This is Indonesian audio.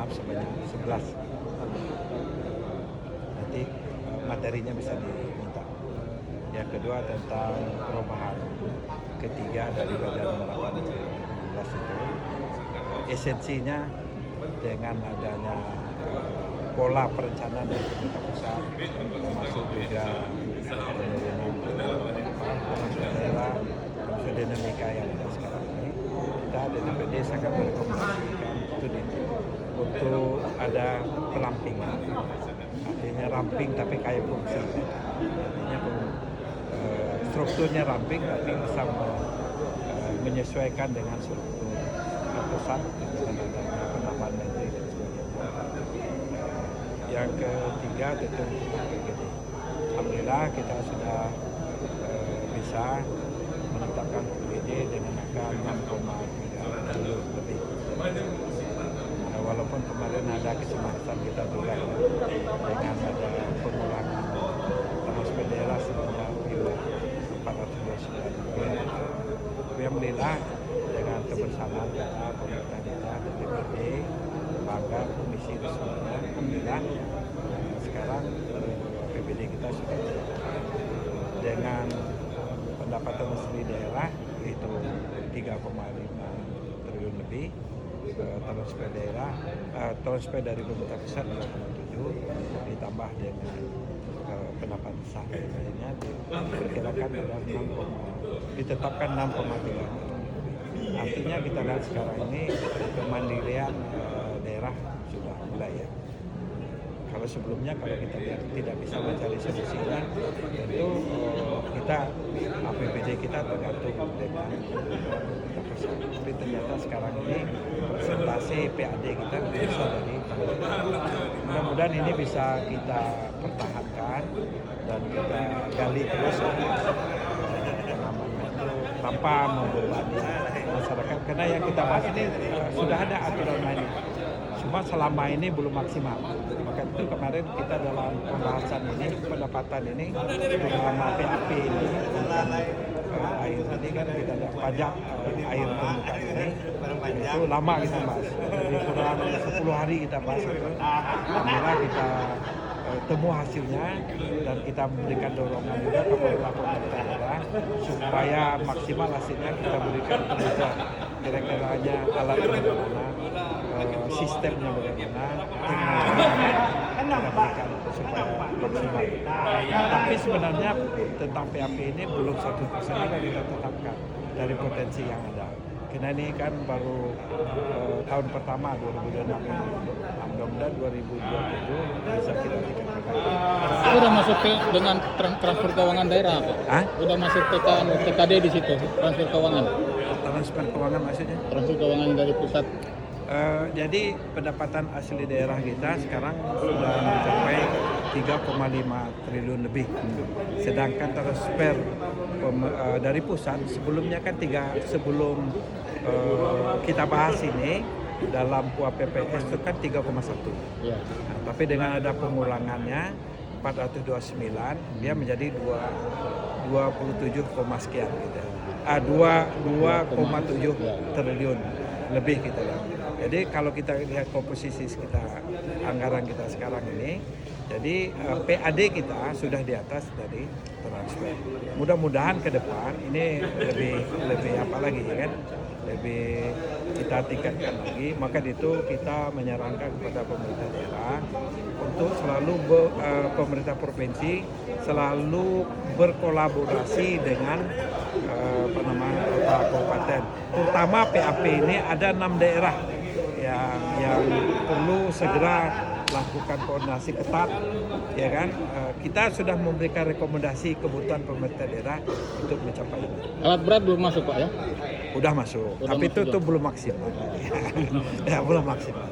genap sebanyak 11. Nanti materinya bisa diminta. Yang kedua tentang perubahan ketiga dari Badan 18 itu, esensinya dengan adanya pola perencanaan dari pemerintah pusat, termasuk juga daerah, dinamika yang ada sekarang ini, kita DPD sangat merekomendasikan untuk ada perampingan, artinya ramping tapi kayak fungsi, artinya strukturnya ramping tapi bisa menyesuaikan dengan struktur pusat dengan adanya penambahan menteri dan sebagainya. Yang ketiga tentu PGD. Alhamdulillah kita sudah bisa menetapkan PGD dengan angka 6,3 triliun lebih. Walaupun kemarin ada kecemasan kita juga dengan ada pengurangan transfer daerah sebanyak 429 miliar. Tapi alhamdulillah dengan kebersamaan kita, pemerintah daerah dan DPD, lembaga, komisi dan semuanya, alhamdulillah sekarang PBD kita sudah dengan pendapatan asli daerah yaitu 3,5 triliun lebih, transfer daerah, transfer dari pemerintah pusat 2,7 ditambah dengan pendapatan sah lainnya diperkirakan ada ditetapkan 6,3. Artinya kita lihat sekarang ini kemandirian daerah sudah mulai ya. Kalau sebelumnya kalau kita lihat tidak bisa mencari solusinya, tentu kita APBD kita tergantung dengan pemerintah pusat. Tapi ternyata sekarang ini presentasi PAD kita bisa dari pemerintah. Mudah-mudahan ini bisa kita pertahankan dan kita gali terus tanpa membebani masyarakat, karena yang kita bahas ini sudah ada aturan main, cuma selama ini belum maksimal. Maka itu kemarin kita dalam pembahasan ini, pendapatan ini dalam PAP ini tentang air ini kan kita ada pajak air permukaan ini itu lama kita bahas, jadi kurang 10 hari kita bahas itu. Alhamdulillah kita temu hasilnya dan kita memberikan dorongan juga kepada pemerintah daerah supaya maksimal hasilnya kita berikan kemudahan kira-kira aja alat bagaimana, sistemnya bagaimana, teknologinya kita berikan supaya maksimal. Tapi sebenarnya tentang PAP ini belum 100% juga kita tetapkan dari potensi yang ada. Karena ini kan baru tahun pertama 2026 ini. Mudah-mudahan 2027 bisa kita tingkatkan. Sudah masuk ke dengan transfer keuangan daerah apa? Sudah masuk ke TKD di situ, transfer keuangan. Transfer keuangan maksudnya? Transfer keuangan dari pusat. Jadi pendapatan asli daerah kita sekarang sudah mencapai 3,5 triliun lebih. Sedangkan transfer dari pusat sebelumnya kan sebelum kita bahas ini dalam PPS itu kan 3,1. Ya. Nah, tapi dengan ada pengurangannya 429 dia menjadi 27, sekian gitu. 2,7 triliun lebih kita lihat. Jadi kalau kita lihat komposisi kita anggaran kita sekarang ini, jadi PAD kita sudah di atas dari transfer. Mudah-mudahan ke depan ini lebih apa lagi kan? Lebih kita tingkatkan lagi. Maka itu kita menyarankan kepada pemerintah daerah untuk selalu pemerintah provinsi selalu berkolaborasi dengan kota kabupaten. Terutama PAP ini ada 6 daerah yang perlu segera lakukan koordinasi ketat, ya kan? Kita sudah memberikan rekomendasi kebutuhan pemerintah daerah untuk mencapai ini. Alat berat belum masuk Pak ya? Udah masuk, tapi itu belum maksimal. Ya belum maksimal.